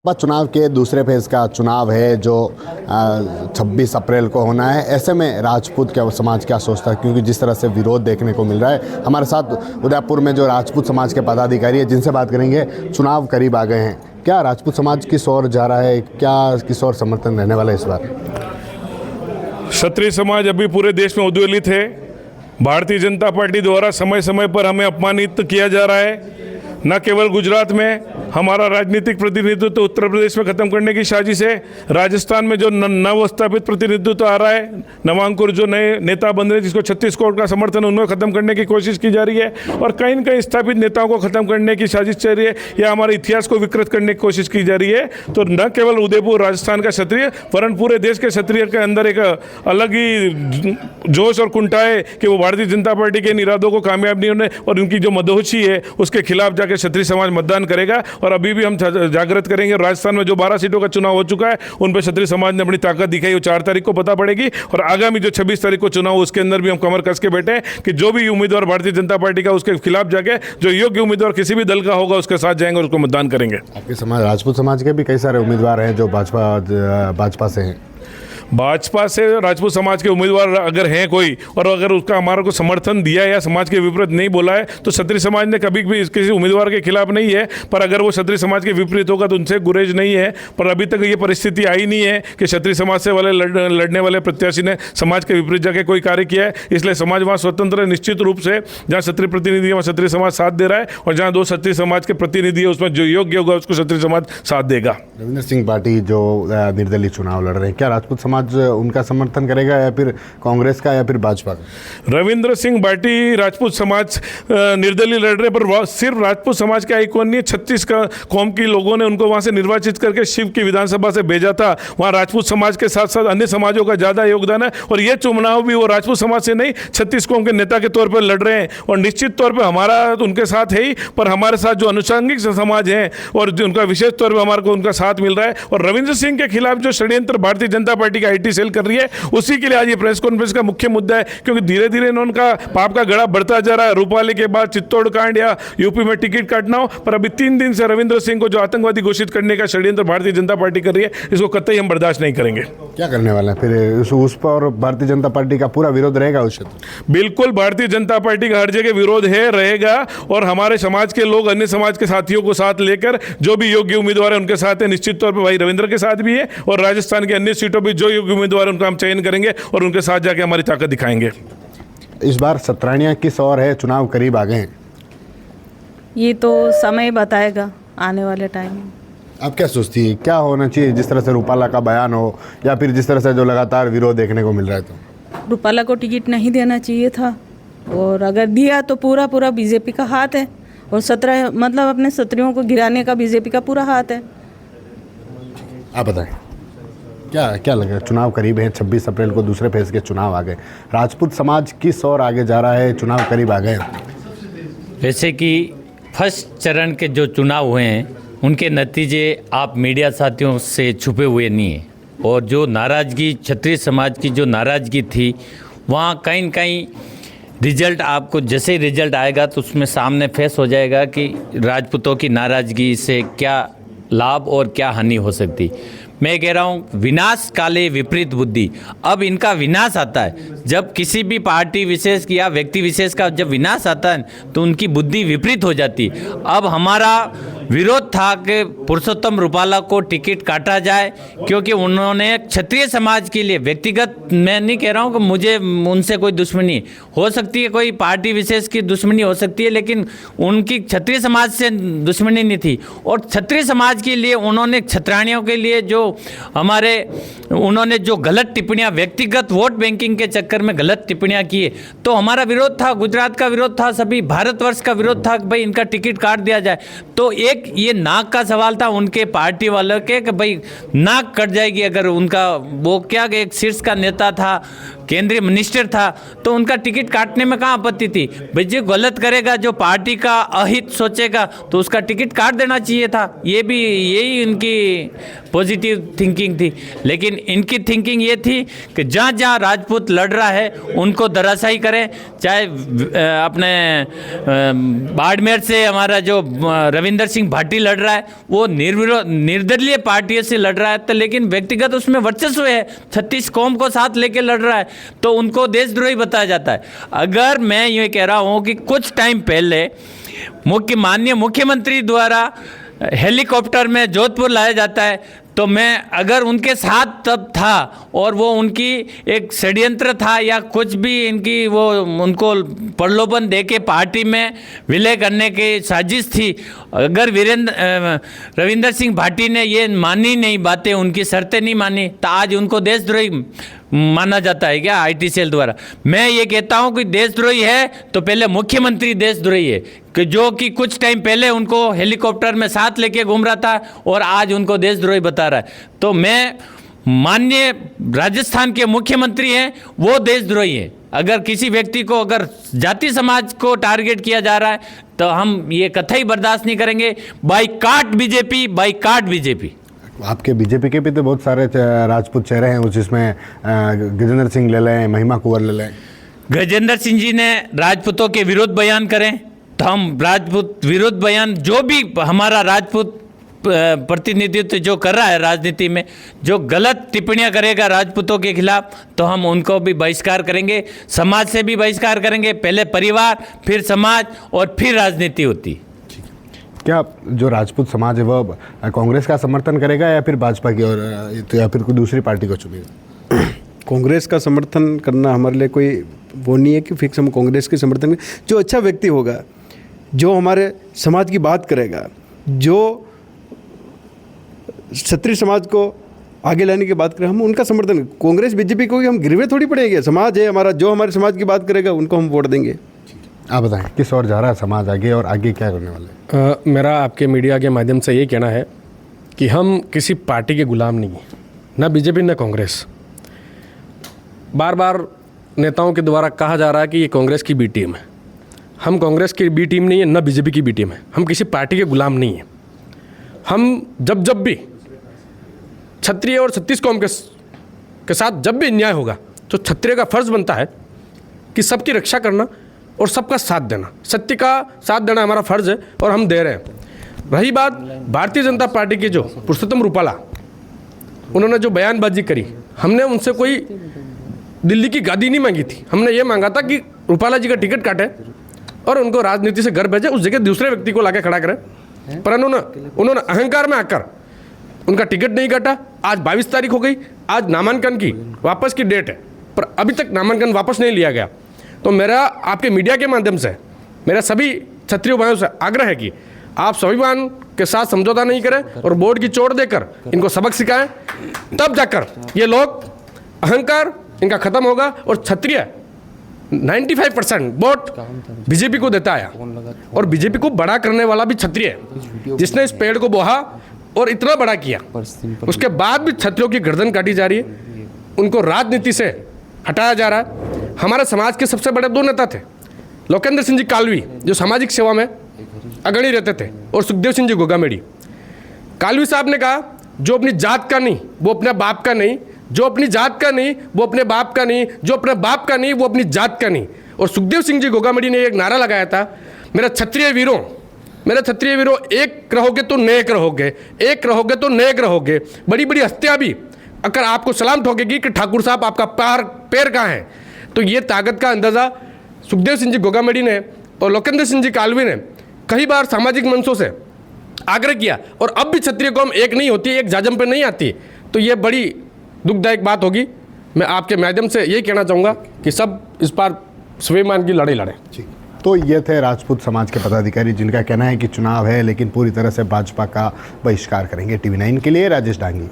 चुनाव के दूसरे फेज का चुनाव है जो 26 अप्रैल को होना है। ऐसे में राजपूत क्या समाज क्या सोचता है, क्योंकि जिस तरह से विरोध देखने को मिल रहा है। हमारे साथ उदयपुर में जो राजपूत समाज के पदाधिकारी है जिनसे बात करेंगे। चुनाव करीब आ गए हैं, क्या राजपूत समाज किस ओर जा रहा है, क्या किस ओर समर्थन रहने वाला है इस बार? क्षत्रिय समाज अभी पूरे देश में उद्वेलित है। भारतीय जनता पार्टी द्वारा समय समय पर हमें अपमानित किया जा रहा है। न केवल गुजरात में हमारा राजनीतिक प्रतिनिधित्व तो उत्तर प्रदेश में खत्म करने की साजिश है। राजस्थान में जो नव स्थापित प्रतिनिधित्व आ रहा है, नवांकुर जो नए नेता बन रहे हैं जिसको 36 करोड़ का समर्थन, उन्हें खत्म करने की कोशिश की जा रही है। और कहीं न कहीं स्थापित नेताओं को खत्म करने की साजिश चल रही है या हमारे इतिहास को विकृत करने की कोशिश की जा रही है। तो न केवल उदयपुर राजस्थान का क्षत्रिय वरन पूरे देश के क्षत्रिय के अंदर एक अलग ही जोश और कुंठा है कि वो भारतीय जनता पार्टी के इरादों को कामयाब नहीं होने और उनकी जो मदहोशी है उसके खिलाफ जाकर क्षत्रिय समाज मतदान करेगा। और अभी भी हम जागृत करेंगे। राजस्थान में जो 12 सीटों का चुनाव हो चुका है उन पर क्षत्रिय समाज ने अपनी ताकत दिखाई, वो 4 तारीख को पता पड़ेगी। और आगामी जो 26 तारीख को चुनाव उसके अंदर भी हम कमर कस के बैठे कि जो भी उम्मीदवार भारतीय जनता पार्टी का उसके खिलाफ जाके जो योग्य उम्मीदवार किसी भी दल का होगा उसके साथ जाएंगे और उसको मतदान करेंगे। आपके समाज राजपूत समाज के भी कई सारे उम्मीदवार हैं जो भाजपा से हैं। भाजपा से राजपूत समाज के उम्मीदवार अगर हैं कोई और अगर उसका हमारा को समर्थन दिया है या समाज के विपरीत नहीं बोला है तो क्षत्रिय समाज ने कभी भी किसी उम्मीदवार के खिलाफ नहीं है। पर अगर वो क्षत्रिय समाज के विपरीत होगा तो उनसे गुरेज नहीं है। पर अभी तक ये परिस्थिति आई नहीं है कि क्षत्रिय समाज से वाले लड़ने वाले प्रत्याशी ने समाज के विपरीत जाके कोई कार्य किया है। इसलिए समाज वहाँ स्वतंत्र है। निश्चित रूप से जहाँ क्षत्रिय प्रतिनिधि है वहाँ क्षत्रिय समाज साथ दे रहा है और जहाँ 2 क्षत्रिय समाज के प्रतिनिधि है उसमें जो योग्य होगा उसको क्षत्रिय समाज साथ देगा। रविंद्र सिंह बाटी जो निर्दलीय चुनाव लड़ रहे हैं, क्या राजपूत समाज उनका समर्थन करेगा या फिर कांग्रेस का या फिर भाजपा का? रविंद्र सिंह बाटी राजपूत समाज निर्दलीय लड़ रहे, पर सिर्फ राजपूत समाज का आइकॉन नहीं है। 36 का कौम के लोगों ने उनको वहां से निर्वाचित करके शिव की विधानसभा से भेजा था। वहां राजपूत समाज के साथ साथ अन्य समाजों का ज्यादा योगदान है और ये चुनाव भी वो राजपूत समाज से नहीं 36 कौम के नेता के तौर पर लड़ रहे हैं। और निश्चित तौर पर हमारा उनके साथ है ही, पर हमारे साथ जो अनुषंगिक समाज है और उनका विशेष तौर पर हमारे को उनका साथ मिल रहा है। और रविंद्र सिंह के खिलाफ जो षड्यंत्र भारतीय जनता पार्टी का IT सेल कर रही है उसी के लिए आज ये प्रेस कॉन्फ्रेंस का मुख्य मुद्दा है, क्योंकि धीरे धीरे उनका पाप का गड़ा बढ़ता जा रहा है। रूपाली के बाद चित्तौड़ कांड या यूपी में टिकट काटना हो, पर अभी 3 दिन से रविंद्र सिंह को जो आतंकवादी घोषित करने का षड्यंत्र भारतीय जनता पार्टी कर रही है, इसको कतई हम बर्दाश्त नहीं करेंगे। क्या करने वाला है फिर उस पर? भारतीय जनता पार्टी का पूरा विरोध रहेगा उस क्षेत्र? बिल्कुल, भारतीय जनता पार्टी का हर जगह विरोध है, रहेगा। और हमारे समाज के लोग अन्य समाज के साथियों को साथ लेकर जो भी योग्य उम्मीदवार है उनके साथ है। निश्चित तौर पर भाई रविंद्र के साथ भी है और राजस्थान के अन्य सीटों पर जो योग्य उम्मीदवार उनका हम चयन करेंगे और उनके साथ जाके हमारी ताकत दिखाएंगे। इस बार सतरानियां किस ओर है? चुनाव करीब आ गए हैं, ये तो समय बताएगा आने वाले टाइम में। आप क्या सोचती है क्या होना चाहिए, जिस तरह से रूपाला का बयान हो या फिर जिस तरह से जो लगातार विरोध देखने को मिल रहा है? तो रूपाला को टिकट नहीं देना चाहिए था और अगर दिया तो पूरा बीजेपी का हाथ है और 17 मतलब अपने क्षत्रियों को गिराने का बीजेपी का पूरा हाथ है। आप बताएं क्या लग रहा है? चुनाव करीब है, 26 अप्रैल को दूसरे फेज के चुनाव आ गए। राजपूत समाज किस ओर आगे जा रहा है? चुनाव करीब आ गए। जैसे कि फर्स्ट चरण के जो चुनाव हुए हैं उनके नतीजे आप मीडिया साथियों से छुपे हुए नहीं हैं और जो नाराज़गी क्षत्रिय समाज की जो नाराज़गी थी वहाँ कहीं न कहीं रिजल्ट आपको जैसे ही रिजल्ट आएगा तो उसमें सामने फेस हो जाएगा कि राजपूतों की नाराज़गी से क्या लाभ और क्या हानि हो सकती। मैं कह रहा हूँ विनाश काले विपरीत बुद्धि। अब इनका विनाश आता है जब किसी भी पार्टी विशेष या व्यक्ति विशेष का जब विनाश आता है तो उनकी बुद्धि विपरीत हो जाती। अब हमारा विरोध था कि पुरुषोत्तम रूपाला को टिकट काटा जाए क्योंकि उन्होंने क्षत्रिय समाज के लिए व्यक्तिगत, मैं नहीं कह रहा हूँ कि मुझे उनसे कोई दुश्मनी हो सकती है, कोई पार्टी विशेष की दुश्मनी हो सकती है, लेकिन उनकी क्षत्रिय समाज से दुश्मनी नहीं थी। और क्षत्रिय समाज के लिए उन्होंने क्षत्राणियों के लिए जो उन्होंने जो गलत टिप्पणियां व्यक्तिगत वोट बैंकिंग के चक्कर में गलत टिप्पणियां की तो हमारा विरोध था, गुजरात का विरोध था, सभी भारतवर्ष का विरोध था कि भाई इनका टिकट काट दिया जाए। तो एक ये नाक का सवाल था उनके पार्टी वालों के कि भाई नाक कट जाएगी अगर उनका वो क्या एक शीर्ष का नेता था, केंद्रीय मिनिस्टर था, तो उनका टिकट काटने में कहाँ आपत्ति थी। भाई जो गलत करेगा, जो पार्टी का अहित सोचेगा तो उसका टिकट काट देना चाहिए था। ये भी यही इनकी पॉजिटिव थिंकिंग थी, लेकिन इनकी थिंकिंग ये थी कि जहाँ जहाँ राजपूत लड़ रहा है उनको धराशायी करें। चाहे अपने बाड़मेर से हमारा जो रविंदर सिंह भाटी लड़ रहा है वो निर्दलीय पार्टियों से लड़ रहा है, तो लेकिन व्यक्तिगत उसमें वर्चस्व है, 36 कौम को साथ लेके लड़ रहा है, तो उनको देशद्रोही बताया जाता है। अगर मैं ये कह रहा हूँ कि कुछ टाइम पहले माननीय मुख्यमंत्री द्वारा हेलीकॉप्टर में जोधपुर लाया जाता है, तो मैं अगर उनके साथ तब था और वो उनकी एक षड्यंत्र था या कुछ भी इनकी वो उनको प्रलोभन दे के पार्टी में विलय करने की साजिश थी, अगर रविंदर सिंह भाटी ने ये मानी नहीं बातें, उनकी शर्तें नहीं मानी, तो आज उनको देशद्रोही माना जाता है क्या आईटी सेल द्वारा? मैं ये कहता हूँ कि देशद्रोही है तो पहले मुख्यमंत्री देशद्रोही है, कि जो कि कुछ टाइम पहले उनको हेलीकॉप्टर में साथ लेके घूम रहा था और आज उनको देशद्रोही बता रहा है। तो मैं माननीय राजस्थान के मुख्यमंत्री हैं, वो देशद्रोही है। अगर किसी व्यक्ति को अगर जाति समाज को टारगेट किया जा रहा है तो हम ये कतई बर्दाश्त नहीं करेंगे। Boycott BJP, boycott BJP. आपके बीजेपी के भी तो बहुत सारे राजपूत चेहरे हैं, जिसमें गजेंद्र सिंह ले लें, महिमा कुंवर ले लें। गजेंद्र सिंह जी ने राजपूतों के विरोध बयान करें तो हम राजपूत विरोध बयान, जो भी हमारा राजपूत प्रतिनिधित्व जो कर रहा है राजनीति में, जो गलत टिप्पणियां करेगा राजपूतों के खिलाफ, तो हम उनको भी बहिष्कार करेंगे, समाज से भी बहिष्कार करेंगे। पहले परिवार, फिर समाज और फिर राजनीति होती। क्या जो राजपूत समाज है वो कांग्रेस का समर्थन करेगा या फिर भाजपा की, और तो या फिर कोई दूसरी पार्टी को चुनेगा? कांग्रेस का समर्थन करना हमारे लिए कोई वो नहीं है कि फिक्स हम कांग्रेस के समर्थन में, जो अच्छा व्यक्ति होगा, जो हमारे समाज की बात करेगा, जो क्षत्रिय समाज को आगे लाने की बात करें, हम उनका समर्थन। कांग्रेस बीजेपी को हम गिरवे थोड़ी पड़ेंगे, समाज है हमारा, जो हमारे समाज की बात करेगा उनको हम वोट देंगे। आप बताएं किस ओर जा रहा है समाज आगे, और आगे क्या करने वाले हैं? मेरा आपके मीडिया के माध्यम से ये कहना है कि हम किसी पार्टी के गुलाम नहीं हैं, ना बीजेपी ना कांग्रेस। बार बार नेताओं के द्वारा कहा जा रहा है कि ये कांग्रेस की बी टीम है। हम कांग्रेस की बी टीम नहीं है, ना बीजेपी की बी टीम है। हम किसी पार्टी के गुलाम नहीं हैं। हम जब भी क्षत्रिय और 36 कौम के साथ जब भी अन्याय होगा तो क्षत्रिय का फर्ज बनता है कि सबकी रक्षा करना और सबका साथ देना, सत्य का साथ देना हमारा फर्ज है और हम दे रहे हैं। रही बात भारतीय जनता पार्टी के जो पुरुषोत्तम रूपाला, उन्होंने जो बयानबाजी करी, हमने उनसे कोई दिल्ली की गादी नहीं मांगी थी। हमने ये मांगा था कि रूपाला जी का टिकट काटे और उनको राजनीति से घर भेजे, उस जगह दूसरे व्यक्ति को लाके खड़ा करें। पर उन्होंने अहंकार में आकर उनका टिकट नहीं काटा। आज 22 तारीख हो गई, आज नामांकन की वापस की डेट है, पर अभी तक नामांकन वापस नहीं लिया गया। तो मेरा आपके मीडिया के माध्यम से मेरा सभी क्षत्रिय भाइयों से आग्रह है कि आप स्वाभिमान के साथ समझौता नहीं करें और बोर्ड की चोट देकर इनको सबक सिखाएं, तब जाकर ये लोग अहंकार इनका खत्म होगा। और क्षत्रिय 95% वोट बीजेपी को देता आया, और बीजेपी को बड़ा करने वाला भी क्षत्रिय है, जिसने इस पेड़ को बोहा और इतना बड़ा किया। उसके बाद भी क्षत्रियों की गर्दन काटी जा रही है, उनको राजनीति से हटाया जा रहा है। हमारे समाज के सबसे बड़े 2 नेता थे, लोकेंद्र सिंह जी कालवी जो सामाजिक सेवा में अग्रणी रहते थे, और सुखदेव सिंह जी गोगामेड़ी। कालवी साहब ने कहा, जो अपनी जात का नहीं वो अपने बाप का नहीं, जो अपनी जात का नहीं वो अपने बाप का नहीं, जो अपने बाप का नहीं वो अपनी जात का नहीं। और सुखदेव सिंह जी गोगामेड़ी ने एक नारा लगाया था, मेरे क्षत्रिय वीरों, एक रहोगे तो नेक रहोगे, एक रहोगे तो नेक रहोगे। बड़ी बड़ी हस्तियाँ भी अगर आपको सलाम ठोकेगी कि ठाकुर साहब आपका पैर कहाँ है। तो ये ताकत का अंदाज़ा सुखदेव सिंह जी गोगामेड़ी ने और लोकेंद्र सिंह जी कालवी ने कई बार सामाजिक मंचों से आग्रह किया, और अब भी क्षत्रिय कौम एक नहीं होती, एक जाजम पे नहीं आती। तो ये बड़ी दुखदायक बात होगी। मैं आपके माध्यम से यही कहना चाहूँगा कि सब इस बार स्वाभिमान की लड़ाई लड़ें। तो ये थे राजपूत समाज के पदाधिकारी, जिनका कहना है कि चुनाव है लेकिन पूरी तरह से भाजपा का बहिष्कार करेंगे। TV9 के लिए राजेश डांगी।